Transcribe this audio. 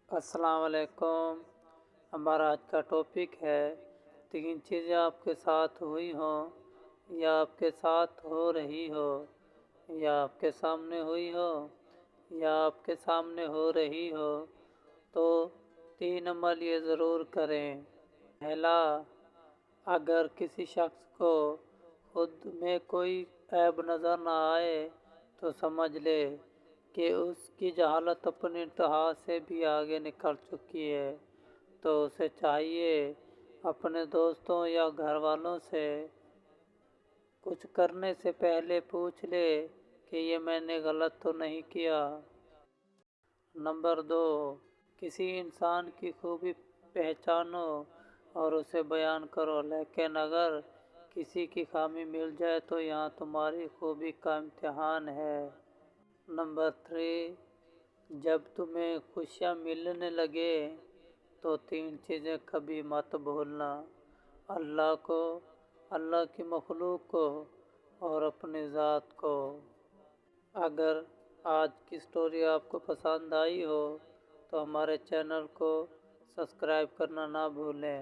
अस्सलाम वालेकुम। हमारा आज का टॉपिक है 3 चीज़ें आपके साथ हुई हों या आपके साथ हो रही हो या आपके सामने हुई हो या आपके सामने हो रही हो, तो 3 अमल ये ज़रूर करें। पहला, अगर किसी शख्स को खुद में कोई ऐब नज़र ना आए तो समझ ले कि उसकी जहालत अपनी इंतहा से भी आगे निकल चुकी है। तो उसे चाहिए अपने दोस्तों या घर वालों से कुछ करने से पहले पूछ ले कि ये मैंने गलत तो नहीं किया। नंबर 2, किसी इंसान की खूबी पहचानो और उसे बयान करो, लेकिन अगर किसी की खामी मिल जाए तो यहाँ तुम्हारी खूबी का इम्तिहान है। नंबर 3, जब तुम्हें खुशियाँ मिलने लगे तो 3 चीज़ें कभी मत भूलना: अल्लाह को, अल्लाह की मखलूक को और अपनी ज़ात को। अगर आज की स्टोरी आपको पसंद आई हो तो हमारे चैनल को सब्सक्राइब करना ना भूलें।